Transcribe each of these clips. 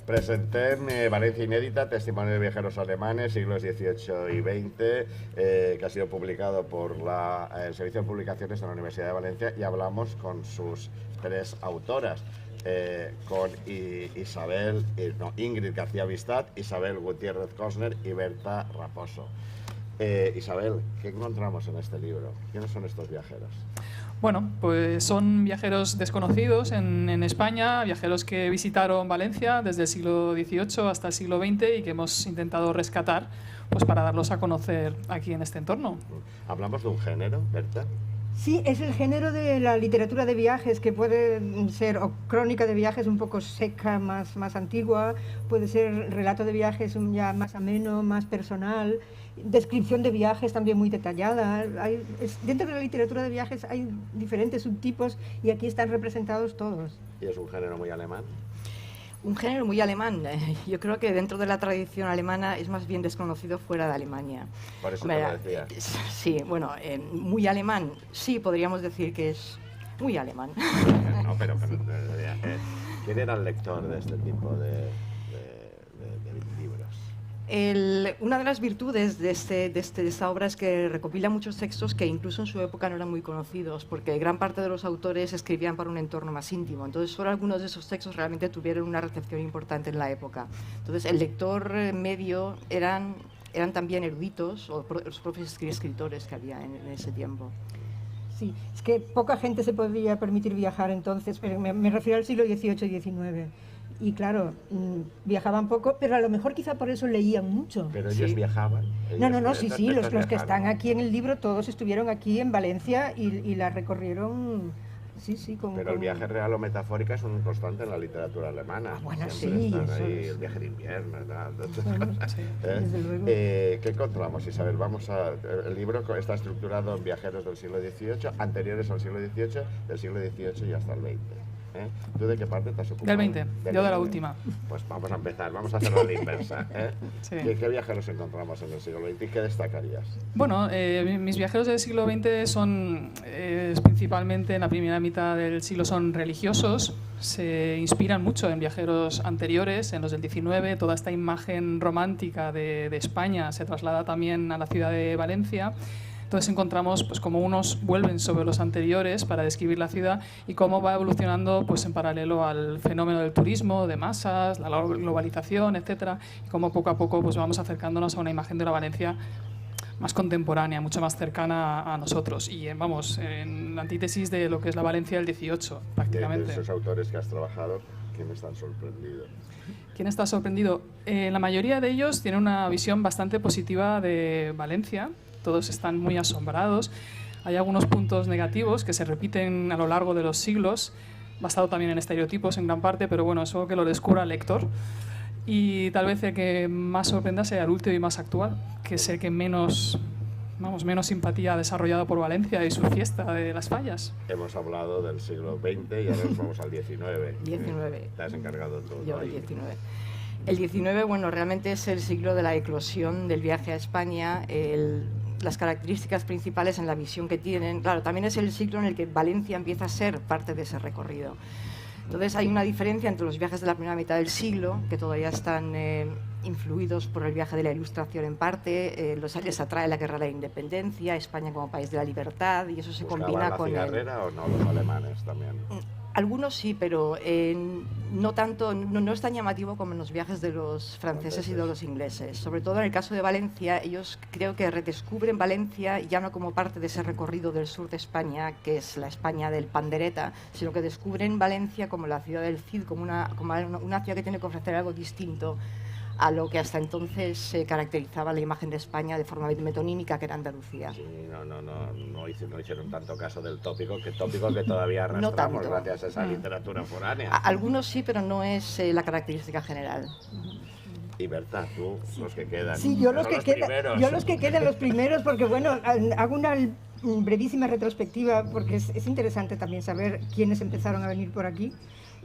Presentem Valencia Inédita, testimonio de viajeros alemanes, siglos XVIII y XX, que ha sido publicado por el Servicio de Publicaciones de la Universidad de Valencia, y hablamos con sus tres autoras, con Ingrid García Bistat, Isabel Gutiérrez Cosner y Berta Raposo. Isabel, ¿qué encontramos en este libro? ¿Quiénes son estos viajeros? Bueno, pues son viajeros desconocidos en España, viajeros que visitaron Valencia desde el siglo XVIII hasta el siglo XX y que hemos intentado rescatar pues para darlos a conocer aquí en este entorno. ¿Hablamos de un género, Berta? Sí, es el género de la literatura de viajes, que puede ser o crónica de viajes un poco seca, más antigua, puede ser relato de viajes ya más ameno, más personal, descripción de viajes también muy detallada. Dentro de la literatura de viajes hay diferentes subtipos y aquí están representados todos. ¿Y es un género muy alemán? Un género muy alemán. Yo creo que dentro de la tradición alemana es más bien desconocido fuera de Alemania. Por eso te lo decía. Sí, bueno, muy alemán, sí, podríamos decir que es muy alemán. No, pero ¿quién era el lector de este tipo de libros? Una de las virtudes de esta obra es que recopila muchos textos que incluso en su época no eran muy conocidos, porque gran parte de los autores escribían para un entorno más íntimo. Entonces, solo algunos de esos textos realmente tuvieron una recepción importante en la época. Entonces, el lector medio eran también eruditos o los propios escritores que había en ese tiempo. Sí, es que poca gente se podía permitir viajar entonces, pero me refiero al siglo XVIII y XIX. Y claro, viajaban poco, pero a lo mejor quizá por eso leían mucho. ¿Pero ellos viajaban? Sí, los que están aquí en el libro, todos estuvieron aquí en Valencia y la recorrieron, sí. Pero el viaje real o metafórico es un constante en la literatura alemana. Bueno, siempre sí. Están ahí, el viaje de invierno, desde luego. ¿Qué encontramos, Isabel? El libro está estructurado en viajeros del siglo XVIII, anteriores al siglo XVIII, del siglo XVIII y hasta el XX. ¿Tú de qué parte te has ocupado? Del 20, yo de la última. Pues vamos a empezar, vamos a hacerlo a la inversa. Sí. ¿Qué viajeros encontramos en el siglo XX y qué destacarías? Bueno, mis viajeros del siglo XX son principalmente en la primera mitad del siglo son religiosos, se inspiran mucho en viajeros anteriores, en los del XIX, toda esta imagen romántica de España se traslada también a la ciudad de Valencia. Entonces encontramos pues cómo unos vuelven sobre los anteriores para describir la ciudad y cómo va evolucionando pues en paralelo al fenómeno del turismo, de masas, la globalización, etcétera, y cómo poco a poco pues vamos acercándonos a una imagen de la Valencia más contemporánea, mucho más cercana a nosotros y en la antítesis de lo que es la Valencia del 18, prácticamente. De esos autores que has trabajado, ¿quién está sorprendido? ¿Quién está sorprendido? La mayoría de ellos tienen una visión bastante positiva de Valencia. Todos están muy asombrados. Hay algunos puntos negativos que se repiten a lo largo de los siglos, basado también en estereotipos en gran parte, pero bueno, eso que lo descubra el lector. Y tal vez el que más sorprenda sea el último y más actual, que es el que menos simpatía ha desarrollado por Valencia y su fiesta de las fallas. Hemos hablado del siglo XX y ahora nos vamos al XIX. 19. Te has encargado tú. Yo, el 19. El 19, bueno, realmente es el siglo de la eclosión del viaje a España. Las características principales en la visión que tienen. Claro, también es el siglo en el que Valencia empieza a ser parte de ese recorrido. Entonces hay una diferencia entre los viajes de la primera mitad del siglo, que todavía están influidos por el viaje de la Ilustración en parte, les atrae la guerra de la independencia, España como país de la libertad, y eso se combina con... ¿Buscaban la cigarrera o no los alemanes también? Algunos sí, pero no tanto, no es tan llamativo como en los viajes de los franceses y de los ingleses. Sobre todo en el caso de Valencia, ellos creo que redescubren Valencia ya no como parte de ese recorrido del sur de España, que es la España del pandereta, sino que descubren Valencia como la ciudad del Cid, como una ciudad que tiene que ofrecer algo distinto a lo que hasta entonces se caracterizaba la imagen de España de forma metonímica, que era Andalucía. Sí, no hicieron tanto caso del tópico que todavía arrastramos no gracias a esa literatura foránea. Algunos sí, pero no es la característica general. Y Berta, tú, los que quedan. Sí, yo los que quedan los primeros, porque bueno, hago una brevísima retrospectiva, porque es interesante también saber quiénes empezaron a venir por aquí.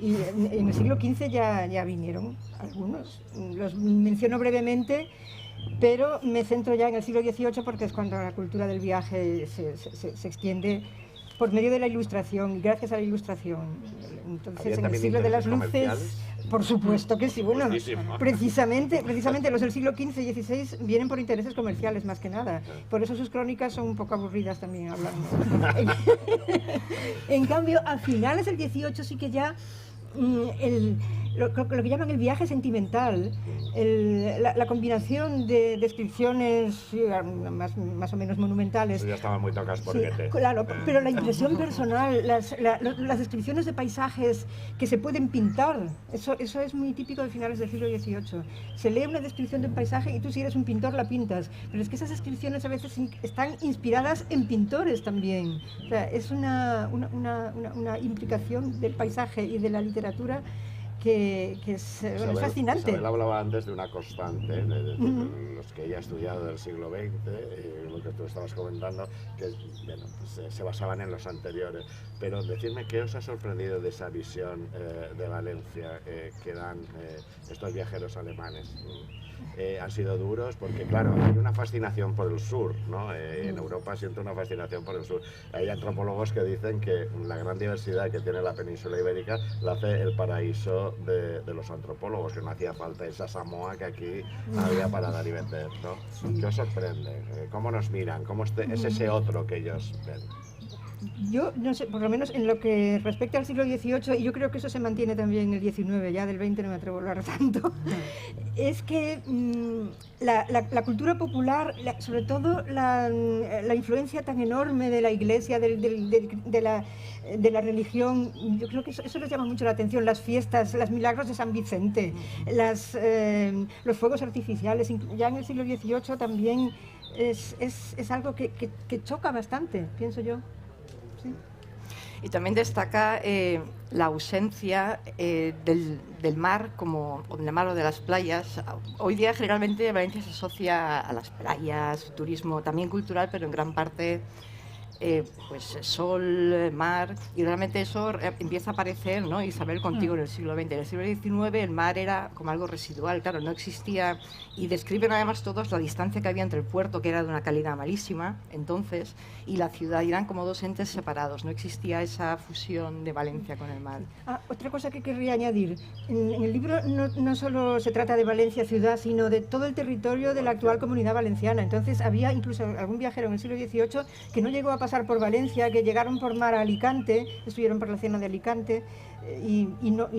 Y en el siglo XV ya vinieron algunos, los menciono brevemente, pero me centro ya en el siglo XVIII porque es cuando la cultura del viaje se extiende por medio de la Ilustración y gracias a la Ilustración. Entonces, en el siglo de las luces, Por supuesto que sí. Bueno, Muchísimo. precisamente los del siglo XV y XVI vienen por intereses comerciales más que nada. Por eso sus crónicas son un poco aburridas también hablando. En cambio, a finales del XVIII sí que ya lo que llaman el viaje sentimental, la combinación de descripciones más o menos monumentales. Eso ya estaban muy tocadas por Sí, Goethe. claro, pero la impresión personal, las descripciones de paisajes que se pueden pintar, eso es muy típico de finales del siglo XVIII. Se lee una descripción de un paisaje y tú, si eres un pintor, la pintas, pero es que esas descripciones a veces están inspiradas en pintores también. O sea, es una implicación del paisaje y de la literatura que es fascinante. Isabel hablaba antes de una constante, de los que ella ha estudiado del siglo XX, lo que tú estabas comentando, que bueno, pues, se basaban en los anteriores. Pero decirme, ¿qué os ha sorprendido de esa visión de Valencia que dan estos viajeros alemanes? Han sido duros porque, claro, hay una fascinación por el sur, ¿no? En Europa siento una fascinación por el sur. Hay antropólogos que dicen que la gran diversidad que tiene la península ibérica la hace el paraíso de los antropólogos, que no hacía falta esa Samoa que aquí había para dar y vender, ¿no? ¿Qué os sorprende? ¿Cómo nos miran? ¿Cómo es ese otro que ellos ven? Yo no sé, por lo menos en lo que respecta al siglo XVIII, y yo creo que eso se mantiene también en el XIX, ya del XX no me atrevo a hablar tanto, es que la cultura popular, sobre todo la influencia tan enorme de la Iglesia, de la religión, yo creo que eso les llama mucho la atención, las fiestas, los milagros de San Vicente, los fuegos artificiales, ya en el siglo XVIII también es algo que choca bastante, pienso yo. Sí. Y también destaca la ausencia del mar, del mar o de las playas. Hoy día generalmente Valencia se asocia a las playas, turismo también cultural, pero en gran parte pues sol, mar, y realmente eso empieza a aparecer, ¿no? Isabel, contigo en el siglo XX. En el siglo XIX el mar era como algo residual, claro, no existía, y describen además todos la distancia que había entre el puerto, que era de una calidad malísima entonces, y la ciudad, y eran como dos entes separados, no existía esa fusión de Valencia con el mar. Otra cosa que querría añadir, en el libro no solo se trata de Valencia ciudad, sino de todo el territorio de la actual Comunidad Valenciana. Entonces había incluso algún viajero en el siglo XVIII que no llegó a pasar por Valencia, que llegaron por mar a Alicante, estuvieron por la zona de Alicante y no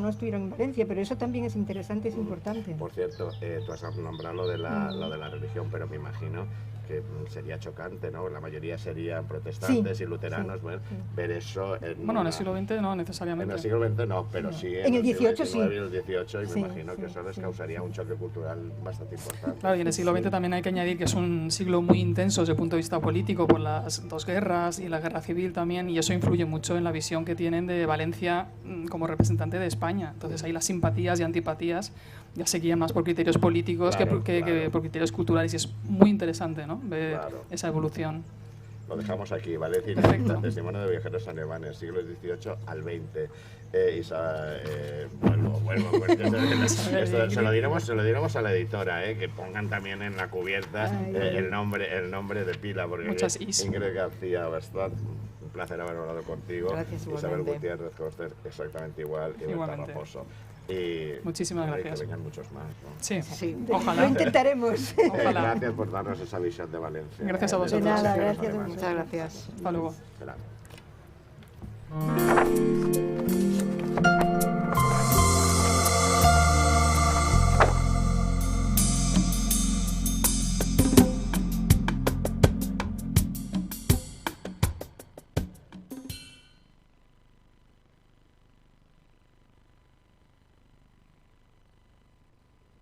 estuvieron en Valencia, pero eso también es interesante, es importante. Por cierto, tú has nombrado lo de la religión, pero me imagino que sería chocante, ¿no? La mayoría serían protestantes y luteranos, bueno, ver eso en... Bueno, en el siglo XX no necesariamente. En el siglo XX no, pero sí en el XVIII sí. En el XVIII, y me imagino que eso les causaría un choque cultural bastante importante. Claro, y en el siglo XX también hay que añadir que es un siglo muy intenso desde el punto de vista político, por las dos guerras y la guerra civil también, y eso influye mucho en la visión que tienen de Valencia como representante de España. Entonces ahí las simpatías y antipatías ya se guían más por criterios políticos que por criterios culturales, y es muy interesante, ¿no? Ver esa evolución. Lo dejamos aquí, ¿vale? Testimonio de viajeros alemanes, siglo XVIII al XX. Vuelvo. Esto se lo diremos a la editora, que pongan también en la cubierta el nombre de pila, porque Ingrid García Bastard, un placer haber hablado contigo. Gracias, Isabel Gutiérrez Coster, exactamente igual, y Berta Raposo. Y muchísimas gracias. Que vengan muchos más, ¿no? Sí, ojalá. Lo intentaremos. Ojalá. Gracias por darnos esa visión de Valencia. Gracias a vosotros. De nada, gracias. Muchas gracias. Hasta luego. Gracias.